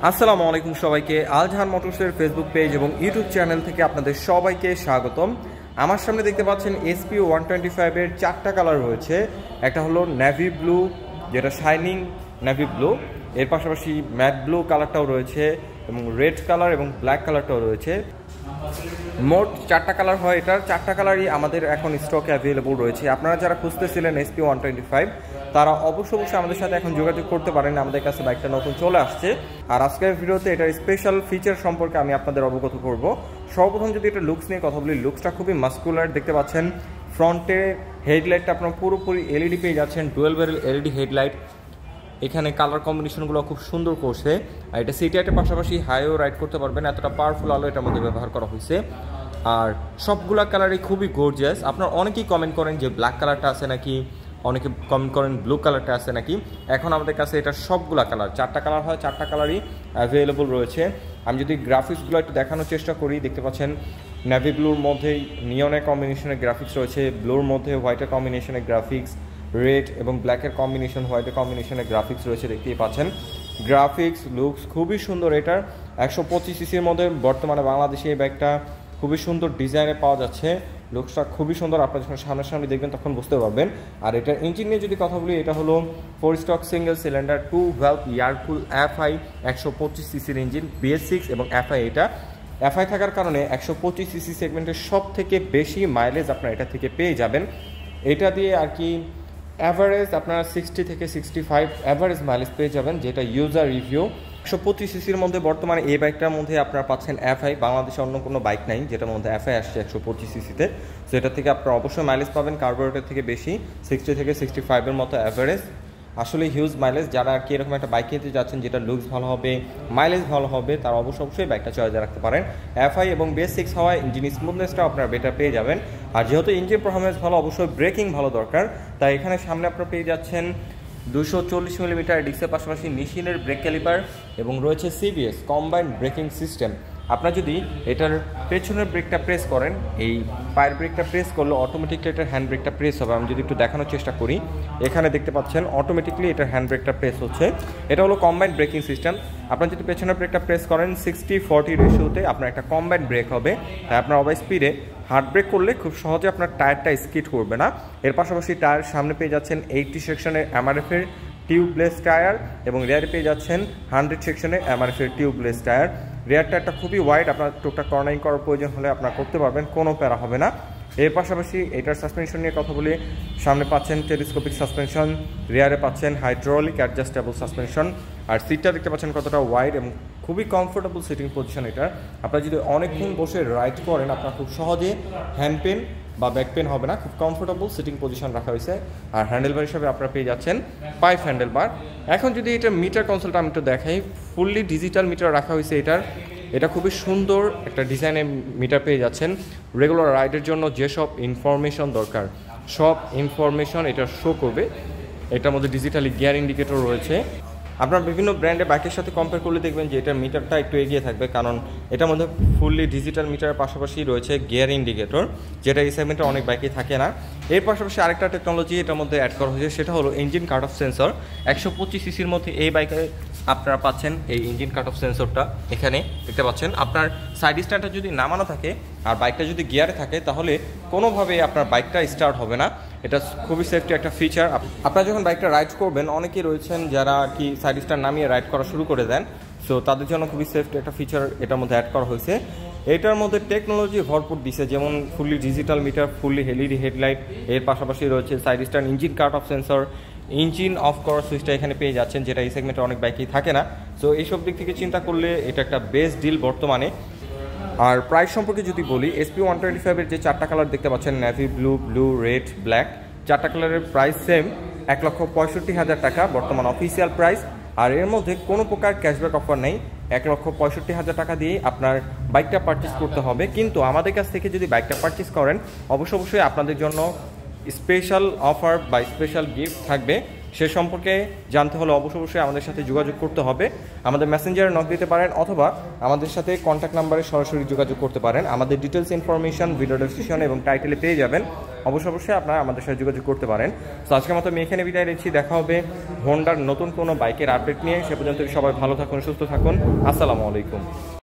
আসসালামু আলাইকুম সবাইকে। আলজাহান মোটরসের ফেসবুক পেজ এবং ইউটিউব চ্যানেল থেকে আপনাদের সবাইকে স্বাগতম। আমার সামনে দেখতে পাচ্ছেন এসপি 125-এর চারটা কালার রয়েছে। একটা হলো নেভি ব্লু, যেটা শাইনিং নেভি ব্লু, এর পাশাপাশি ম্যাট ব্লু কালারটাও রয়েছে এবং রেড কালার এবং ব্ল্যাক কালারটাও রয়েছে। মোট চারটা কালার হয়। এটার চারটা কালারই আমাদের এখন স্টকে অ্যাভেলেবল রয়েছে। আপনারা যারা খুঁজতেছিলেন এসপি 125, তারা অবশ্যই আমাদের সাথে এখন যোগাযোগ করতে পারেন। আমাদের কাছে বাইকটা নতুন চলে আসছে। আর আজকের ভিডিওতে এটার স্পেশাল ফিচার সম্পর্কে আমি আপনাদের অবগত করব। সর্বপ্রথম যদি এটা লুকস নিয়ে কথা বলি, লুকসটা খুবই মাস্কুলার। দেখতে পাচ্ছেন ফ্রন্টে হেডলাইটটা আপনারা পুরোপুরি এলইডি পেয়ে যাচ্ছেন, ডুয়েল ব্যারেল এলইডি হেডলাইট। এখানে কালার কম্বিনেশনগুলো খুব সুন্দর করছে। আর এটা সিটি আইটের পাশাপাশি হাইও রাইড করতে পারবেন, এতটা পাওয়ারফুল আলো এটার মধ্যে ব্যবহার করা হয়েছে। আর সবগুলা কালারই খুবই গর্জিয়াস। আপনারা অনেকেই কমেন্ট করেন যে ব্ল্যাক কালারটা আছে নাকি, অনেকে কমেন্ট করেন ব্লু কালারটা আছে নাকি। এখন আমাদের কাছে এটা সবগুলা কালার, চারটা কালার হয়, চারটা কালারই অ্যাভেলেবল রয়েছে। আমি যদি গ্রাফিক্সগুলো একটু দেখানোর চেষ্টা করি, দেখতে পাচ্ছেন নেভি ব্লুর মধ্যেই নিয়নের কম্বিনেশনের গ্রাফিক্স রয়েছে, ব্লুর মধ্যে হোয়াইটের কম্বিনেশনের গ্রাফিক্স, রেড এবং ব্ল্যাকের কম্বিনেশন, হোয়াইটের কম্বিনেশনের গ্রাফিক্স রয়েছে, দেখতেই পাচ্ছেন। গ্রাফিক্স লুকস খুবই সুন্দর। এটার 125 সিসির মধ্যে বর্তমানে বাংলাদেশে এই বাইকটা খুবই সুন্দর ডিজাইনে পাওয়া যাচ্ছে। লুকসটা খুবই সুন্দর, আপনারা যখন সামনাসামনি দেখবেন তখন বুঝতে পারবেন। আর এটার ইঞ্জিন নিয়ে যদি কথা বলি, এটা হলো 4 stock single cylinder 2 valve air cool FI 125 সিসির ইঞ্জিন, BS6 এবং এফআই। এটা এফআই থাকার কারণে 125 সিসি সেগমেন্টের সব থেকে বেশি মাইলেজ আপনারা এটা থেকে পেয়ে যাবেন। এটা দিয়ে আর কি অ্যাভারেজ আপনারা 60 থেকে 65 অ্যাভারেজ মাইলেজ পেয়ে যাবেন, যেটা ইউজার রিভিউ। 125 সিসির মধ্যে বর্তমানে এই বাইকটার মধ্যে আপনারা পাচ্ছেন এফআই। বাংলাদেশে অন্য কোনো বাইক নাই যেটার মধ্যে এফআই আসছে 125 সিসিতে। সো এটা থেকে আপনারা অবশ্যই মাইলেজ পাবেন কার্বোরেটর থেকে বেশি, 60 থেকে 65-এর মতো অ্যাভারেজ। আসলে হিউজ মাইলেজ। যারা আর কি এরকম একটা বাইক কিনতে যাচ্ছেন যেটা লুকস ভালো হবে, মাইলেজ ভালো হবে, তারা অবশ্যই বাইকটা চয়েসে রাখতে পারেন। এফআই এবং BS6 হওয়ায় ইঞ্জিন স্মুথনেসটাও আপনারা বেটার পেয়ে যাবেন। আর যেহেতু ইঞ্জিন পারফরমেন্স ভালো, অবশ্যই ব্রেকিং ভালো দরকার। তাই এখানে সামনে আপনারা পেয়ে যাচ্ছেন 240 মিলিমিটার ডিস্কের পাশাপাশি মেশিনের ব্রেক ক্যালিপার এবং রয়েছে CBS কম্বাইন্ড ব্রেকিং সিস্টেম। আপনারা যদি এটার পেছনের ব্রেকটা প্রেস করেন, এই পায়ের ব্রেকটা প্রেস করলে অটোমেটিকলি এটার হ্যান্ড ব্রেকটা প্রেস হবে। আমি যদি একটু দেখানোর চেষ্টা করি, এখানে দেখতে পাচ্ছেন অটোমেটিকলি এটার হ্যান্ড ব্রেকটা প্রেস হচ্ছে। এটা হলো কম্বাইন্ড ব্রেকিং সিস্টেম। আপনারা যদি পেছনের ব্রেকটা প্রেস করেন 60-40 রেশিওতে আপনার একটা কম্বাইন্ড ব্রেক হবে। তাই আপনার ওভার স্পিডে হার্ড ব্রেক করলে খুব সহজে আপনার টায়ারটা স্কিড করবে না। এর পাশাপাশি টায়ার সামনে পেয়ে যাচ্ছেন 80 সেকশনের MRF-এর টিউবলেস টায়ার এবং রেয়ারে পেয়ে যাচ্ছেন 100 সেকশনের MRF-এর টিউবলেস টায়ার। রেয়ার টায়ারটা খুবই ওয়াইড, আপনার টুকটাক কর্নারিং করার প্রয়োজন হলে আপনারা করতে পারবেন, কোনো প্যারা হবে না। এর পাশাপাশি এটার সাসপেনশন নিয়ে কথা বলি, সামনে পাচ্ছেন টেলিস্কোপিক সাসপেনশন, রেয়ারে পাচ্ছেন হাইড্রোলিক অ্যাডজাস্টেবল সাসপেনশন। আর সিটটা দেখতে পাচ্ছেন কতটা ওয়াইড এবং খুবই কমফোর্টেবল সিটিং পজিশন এটা। আপনারা যদি অনেকক্ষণ বসে রাইড করেন, আপনার খুব সহজে হ্যান্ড পেন বা ব্যাক পেন হবে না। খুব কমফোর্টেবল সিটিং পজিশন রাখা হয়েছে। আর হ্যান্ডেলবার হিসাবে আপনারা পেয়ে যাচ্ছেন পাইপ হ্যান্ডেলবার। এখন যদি এটা মিটার কনসোলটা আমি একটু দেখাই, ফুললি ডিজিটাল মিটার রাখা হয়েছে এটার। এটা খুবই সুন্দর একটা ডিজাইনে মিটার পেয়ে যাচ্ছেন। রেগুলার রাইডের জন্য যেসব ইনফরমেশন দরকার সব ইনফরমেশন এটা শো করবে। এটার মধ্যে ডিজিটালি গিয়ার ইন্ডিকেটর রয়েছে। আপনার বিভিন্ন ব্র্যান্ডের বাইকের সাথে কম্পেয়ার করলে দেখবেন যে এটার মিটারটা একটু এগিয়ে থাকবে, কারণ এটার মধ্যে ফুললি ডিজিটাল মিটারের পাশাপাশি রয়েছে গিয়ার ইন্ডিকেটর, যেটা এই সেগমেন্টে অনেক বাইকে থাকে না। এর পাশাপাশি আরেকটা টেকনোলজি এটার মধ্যে অ্যাড করা হয়েছে, সেটা হলো ইঞ্জিন কাট অফ সেন্সর। 125 সিসির মধ্যে এই বাইকে আপনারা পাচ্ছেন এই ইঞ্জিন কাট অফ সেন্সরটা। এখানে দেখতে পাচ্ছেন আপনার সাইড স্ট্যান্ডটা যদি নামানো থাকে আর বাইকটা যদি গিয়ারে থাকে, তাহলে কোনোভাবে আপনার বাইকটা স্টার্ট হবে না। এটা খুবই সেফটি একটা ফিচার। আপনারা যখন বাইকটা রাইড করবেন, অনেকেই রয়েছেন যারা আর কি সাইড স্ট্যান্ড নামিয়ে রাইড করা শুরু করে দেন। সো তাদের জন্য খুবই সেফটি একটা ফিচার এটার মধ্যে অ্যাড করা হয়েছে। এটার মধ্যে টেকনোলজি ভরপুর দিছে, যেমন fully digital meter, fully LED headlight, এর পাশাপাশি রয়েছে side stand engine cut off sensor, engine of করার সুইচটা এখানে পেয়ে যাচ্ছেন, যেটা এই সেগমেন্টে অনেক বাইকেই থাকে না। সো এইসব দিক থেকে চিন্তা করলে এটা একটা বেস্ট ডিল বর্তমানে। আর প্রাইস সম্পর্কে যদি বলি, এসপি 125-এর যে চারটা কালার দেখতে পাচ্ছেন, navy blue, blue, red, black, চারটা কালারের প্রাইস সেম 1,65,000 টাকা বর্তমান অফিসিয়াল প্রাইস। আর এর মধ্যে কোনো প্রকার ক্যাশব্যাক অফার নেই। 1,65,000 টাকা দিয়ে আপনার বাইকটা পারচেস করতে হবে। কিন্তু আমাদের কাছ থেকে যদি বাইকটা পারচেস করেন, অবশ্যই আপনাদের জন্য স্পেশাল অফার বা স্পেশাল গিফট থাকবে। সে সম্পর্কে জানতে হলে অবশ্যই আমাদের সাথে যোগাযোগ করতে হবে। আমাদের মেসেঞ্জারে নক দিতে পারেন অথবা আমাদের সাথে কন্ট্যাক্ট নাম্বারে সরাসরি যোগাযোগ করতে পারেন। আমাদের ডিটেলস ইনফরমেশন ভিডিও ডেসক্রিপশন এবং টাইটেলে পেয়ে যাবেন। অবশ্যই আপনারা আমাদের সাথে যোগাযোগ করতে পারেন। তো আজকের মতো আমি এখানে বিদায় নিচ্ছি, দেখা হবে হোন্ডার নতুন কোনো বাইকের আপডেট নিয়ে। সে পর্যন্ত সবাই ভালো থাকুন, সুস্থ থাকুন। আসসালামু আলাইকুম।